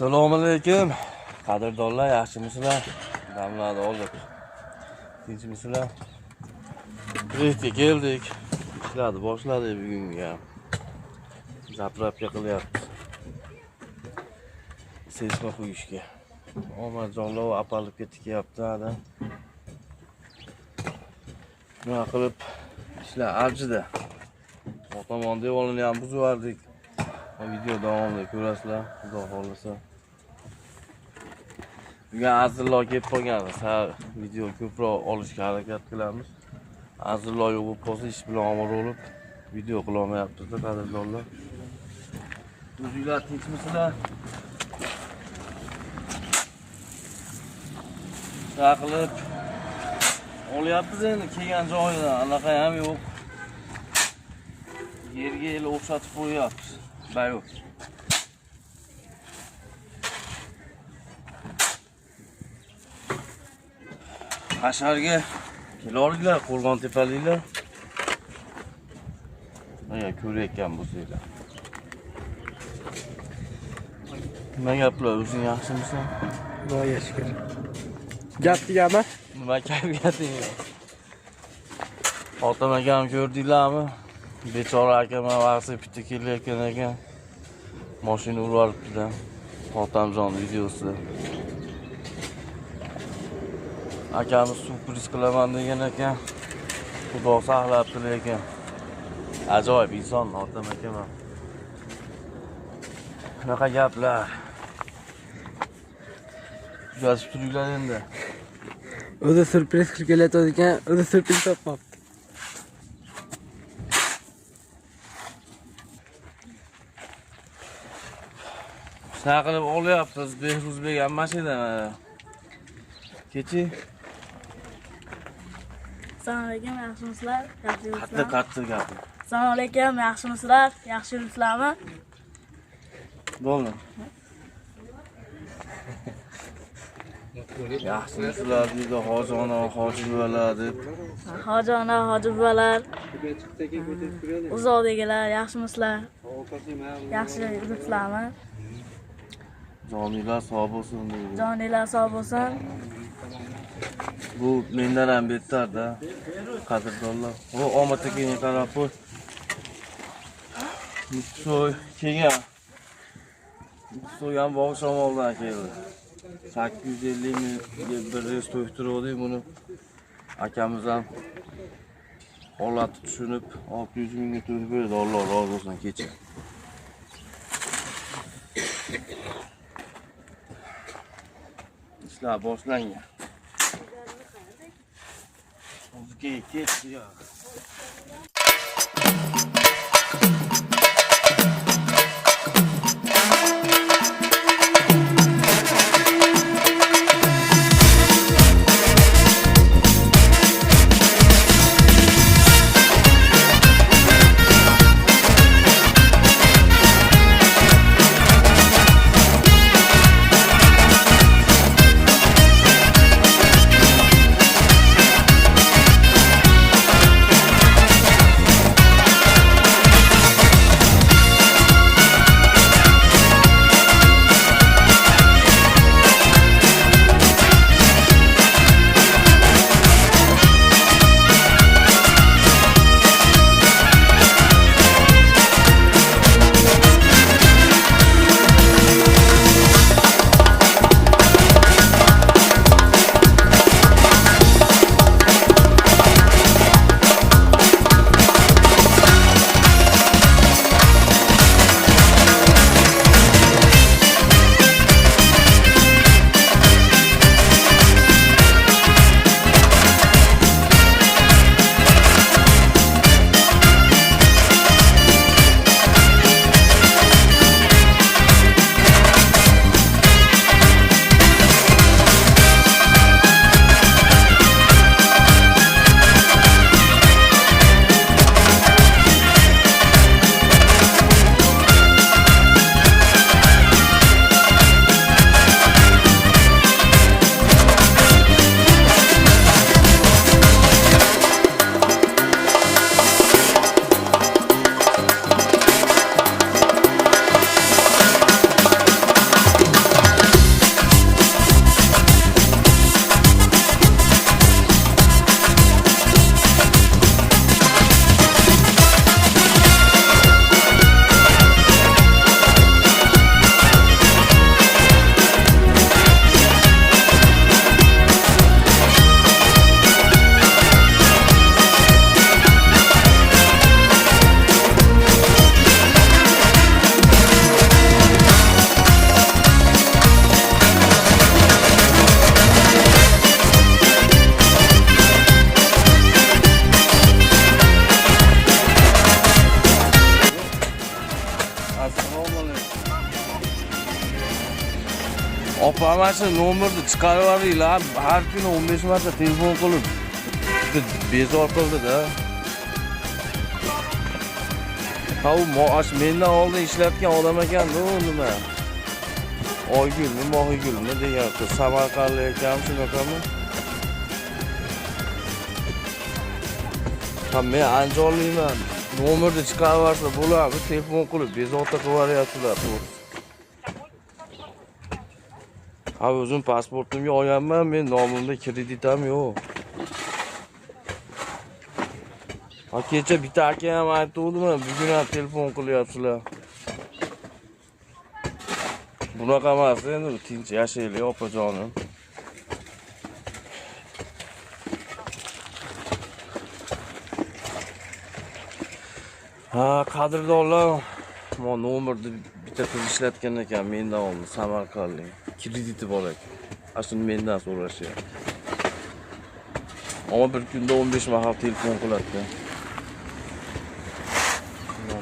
Assalomu alaykum. Qadrdonlar, yaxshimisizlar? Damlarni oldik. Tinchmisizlar? Proyektga keldik. Ishlarni boshladik bugunga. Zapravka qilyapmiz. Sesma qo'yishga. Omadjonlar apalib ketyapti hali. Nima qilib ishlar arjida. Otamon devorni ham buzib yubordik. Video davomida ko'rasizlar, xudo xolisa. Bugun azirlar kelib qolganmiz. Video ko'proq olishga harakat qilamiz. Azirlar yo'q bo'lib qolsa ish bilan omor bo'lib video qila olmayapmiz, qadrdonlar. O'zinglar tinchmisizlar? Qilib olyapmiz endi kelgan joyidan, anaqa ham yo'q. Yerga el o'xshatib qo'yapmiz. Bayo. Hasharga kelolinglar, qo'rg'on tepaliklar. Mana ko'rayotgan bo'lsanglar. Nima gaplar, o'zing yaxshimisan? Xudoga shukr. Gap deganmi? Nima gapigating? Otam akam ko'rdinglarmi? Bechora akam vaqti bitta kelayotgan ekan. Mashina urib olibdi. Otamjon videosi. Akamiz surpriz qilaman degan ekan. Xudo saqlabdi lekin. Ajoyib inson otam akam. Bunaqa gaplar. Yozib turinglar endi. O'zi surpriz qilib kelayotgan ekan, o'zi surpriz topmabdi. Saqlab olyapmiz, Behruzbek ham mashina. Kechi. Assalomu alaykum, yaxshimisizlar? Qattiq gapir. Assalomu alaykum, yaxshimisizlar? Yaxshi yuribsizlarmi? Bo'ldi. Yaxshimisizlar deydi hojona, hoji buvalar deb. Hojona, hoji buvalar. Uzoqdagilar, yaxshimisizlar? Yaxshi yuribsizlarmi? Joninglar sog' bo'lsin deydi. Joninglar sog' bo'lsin. Bu mendan ham bettar-da. Qadrdonlar. O omad akaga qarab qo'y. So'y kelgan. So'y ham bog' shamoldan keldi. 850 mingga bir reys to'ytirdik buni. Akamiz ham holatni tushunib 600 mingga to'yib berdi. Alloh rozi bo'lsin kecha. İşler boshlangan. O'ziga ketdi ya. mana shu nomerni chiqarib yuboringlar. Har kuni 15 marta telefon qilib bezor qildi-da. Ha u maosh mendan oldin ishlatgan odam ekan-da, u nima? Oygulmi, Mohigulmi deyapti. Samarqandlik ekan, shunaqami? Ha men anjoliyman. Nomerni chiqarib yuborsa bo'ladi, telefon qilib bezovta qilib yuboryapsizlar. Ha o'zim pasportimga olganman, men nomimda kreditim yo'q. Ha kecha bitta aka ham aytdimi, bugun ham telefon qilyapsizlar. Bunaqa emas, endi tinch yashaylik, opajonim. Ha, qadrdonlar, men nomerni bitta qiz ishlatgan ekan, mendan oldi, Samarqandlik. Krediti bor ekan. Aslida mendan so'rashyapti. Ammo bir kunda 15 mahal telefon qiladi.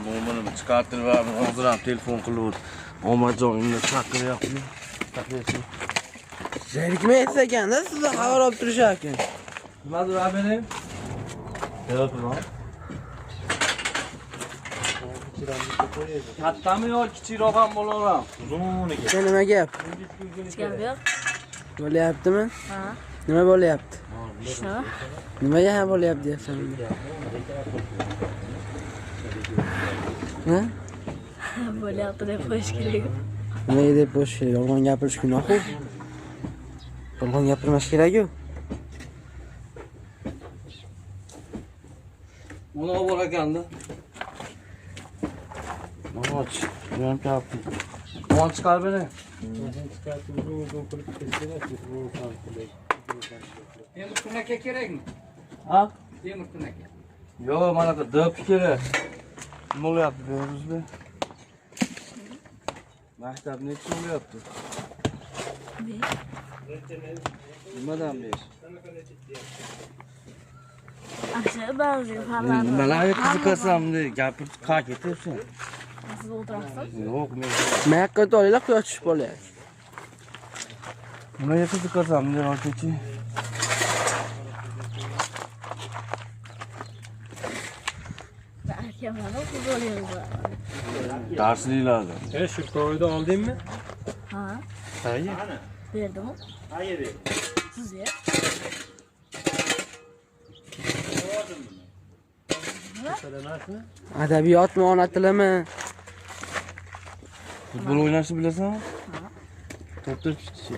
Nomerimni chiqartirib, hozir ham telefon qilib, omadjonimni chaqiryapti. Taklifchi. Zerikma etsa ekanda, sizlar xabar olib turishar ekan. Nimadir aberim? Telefon. Kattami yo kichikroq ham bo'laveradi? Uzun ekan. Sen nima gap? Gap yo'q. Bo'lyaptimi? Ha. Nima bo'lyapti? Shu. Nimaga ham bo'lyapti deyapsan? Ha? Bo'lyapti deb qo'yish kerak. Nimaga deb bo'sh kerak? Yolg'on gapirish gunoh-ku. Yolg'on gapirmash kerak-ku. Buni olib bor ekanda. Moch, bu ham kapti. Moch chiqarib bering. Temur tunaka kerakmi? Ha? Temur tunaka. Yo'q, mana bu dop kerak. Nima bo'lyapti bizda? Maktab necha bo'lyapti? Nimadan 5? Asha ba'zi fanlarni. Nimalarga qiziqasan bunday gapirib qaq ketyapsan? Siz o'tirasiz? Yo'q, men Mayaqqa o'tolinglar, quyosh tushib qolyapti. nimaga qiziqasan bunday rokechi? Akamlarni o'qib olyapman. Darsliklarni. Shu to'yda oldingmi? Ha. Qayerga? Berdim. Qayerga? Sizga. Adabiyotmi, ona tilimi? Futbol o'ynashni bilasanmi? To'p chiqishi.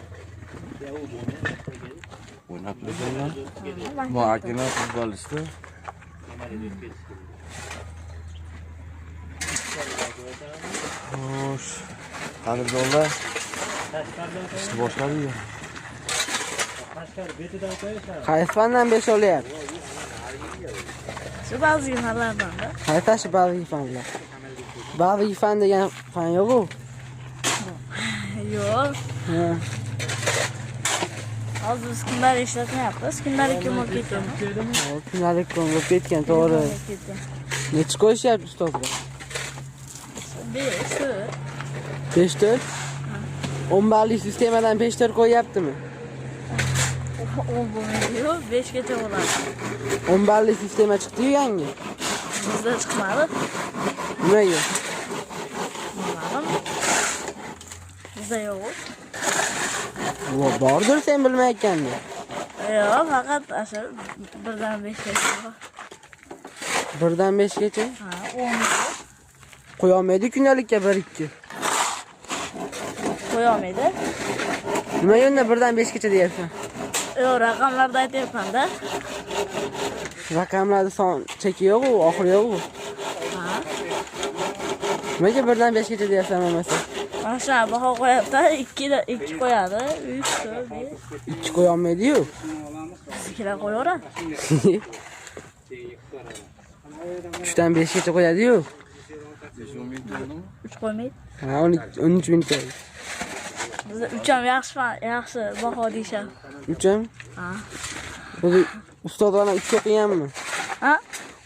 O'ynab bilasanmi? Bu akina futbolchisti. Xo'sh. Qadrdonlar. Ishni boshladi. Qaysi fandan 5 olyapti? Shu ba'zi fanlardan-da. Qaytasi ba'zi fanlar. Ba'zi fan degan fan yo'q-ku. Yo'q. Ha. Hozir biz kunlar ishlatmayapmiz. Kunlar kim olib ketgan? Kunalik ko'ngil ketgan, to'g'ri. Necha qo'yishyapti ustozlar? 5, 5 4. 10 balli sistemadan 5 4 qo'yyaptimi? 10 bo'lmaydi-yu, 5 gacha bo'ladi. 10 balli sistema chiqdi-yu yangi. Bizda chiqmadi. Nimaga? Bilmadim. Bizda yo'q. Bordir sen bilmayotganda. Yo'q, faqat asha 1dan 5 gacha. 1dan 5 gacha. Ha, 10. Qo'ya olmaydi kundalikka 1 2. Qo'ya olmaydi. Nima yo'nda 1dan 5 gacha deyapsan? Yo'q, raqamlarda aytyapman-da. Raqamlarda son cheki yo'q-ku, oxiri yo'q-ku. Ha. Nimaga 1dan 5 gacha deyapsan bo'lmasa? Mana shu baho qo'yapti, 2 qo'yadi, 3 4 5. 2 qo'ya olmaydi-yu. Sizlar qo'yaveradi. 3dan 5 gacha qo'yadi-yu. 3 qo'ymaydi. Ha, 13 ming qo'yadi. Bizda 3 ham yaxshi baho deyshadi. 3 ham? Ha. O'zi ustozlar ham 3 o'qiganmi? Ha?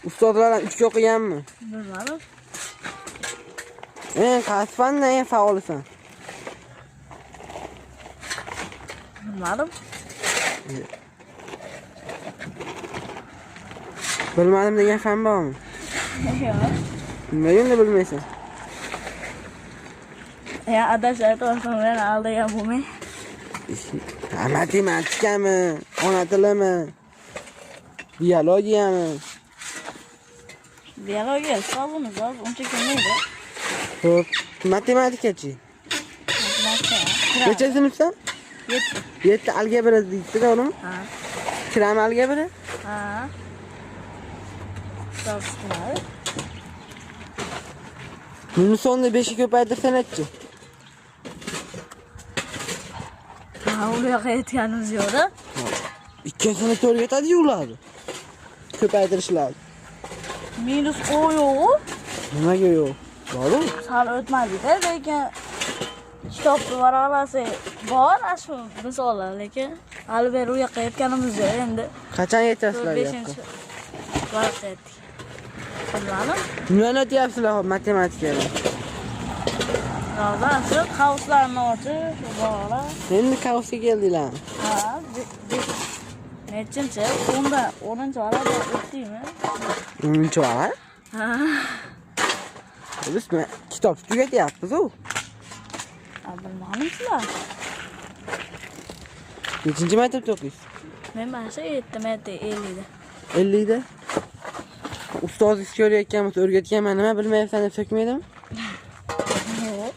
Ustozlar ham 3 o'qiganmi? Bilmadim. Qaysi fandan faolsan? Bilmadim. Bilmadim degan fan bormi? Yo'q. Bilmaganni bilmaysan. Ya adashadi olsam men aldagan bo'lmay. Matematikami, ona tilimi, biologiyami? Biologiya hisobimiz yo'q, uncha kelmaydi. Xo'p, matematikachi. Necha sinfsan? 7 algebra deydi, to'g'rimi? Ha. Kirami algebra? Ha. Hisoblar. Buni sonda 5 ga ko'paytirsa nechi? Ha, u yoqqa yetganimiz yo'q-da. Ikkisini 4 ga yetadi-yu ular. Ko'paytirishlar. Minus o yo'q. Nimaga yo'q? Bor-ku. Sal o'tmadi-da, lekin kitobni varaqlasi bor, shu misollar, lekin hali beri u yoqqa yetganimiz yo'q endi. Qachon yetasizlar bu yoqqa? 5-chi varaqqa yetdik. Bilmadim. Nimani o'tyapsizlar hop matematikaga? Hozir shu qavslarni ochish, shu bog'lar. Endi kaosga keldinglar. Ha, nechinchi? 10-chi varaqqa o'tdikmi? 10-chi var? Ha. Biz kitob tugatyapmiz-ku. Bilmadim sizlar. Nechinchi maktabda o'qiysiz? Men mana shu 7-da 50da. 50 da. Ustozingiz ko'rayotgan bo'lsa, o'rgatganman, nima bilmayapsan deb so'kmaydimi? Yo'q.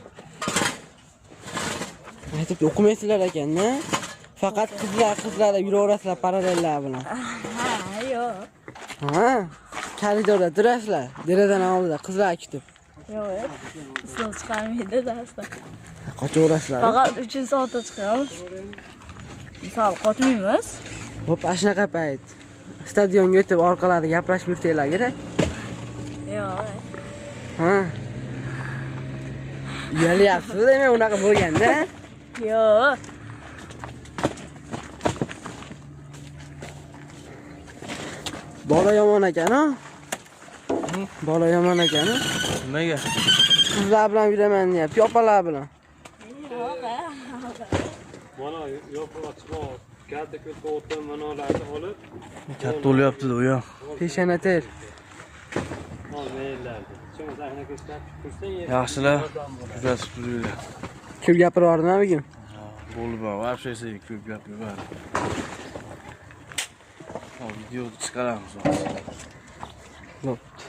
Maktabda o'qimaysizlar ekan-da. Faqat qizlar deb yuraverasizlar parallellar bilan. Ha, yo'q. Ha, koridorda turasizlar, derazaning oldida qizlar kutib. Yo'q. Islom chiqarmaydi darsdan. Qochaverasizlar. Faqat 3-soatda chiqamiz. Misol qotmaymiz. Hop, shunaqa payt. Stadionga o'tib orqalarda gaplashib yursanglar kerak. Yo'q. Ha. Yalyapsiz, men unaqa bo'lganda. Yo'q. Bola yomon ekan-a? Bola yomon ekan-a? Nimaga? Qizlar bilan yuraman deyapti, yopalar bilan. Mana yo'qlar chiqib, katta o'tin manolarni olib, Katta bo'lyapti-da u yoq. Peshana ter. olmaylardi. Shuni sahnaga ko'rsatib tursang, Yaxshilar kuzatib turinglar. Ko'p gapirordimmi bugun? Bo'lib, вообще sen ko'p gapirma. Videoni chiqaramiz hozir. Bo'pti.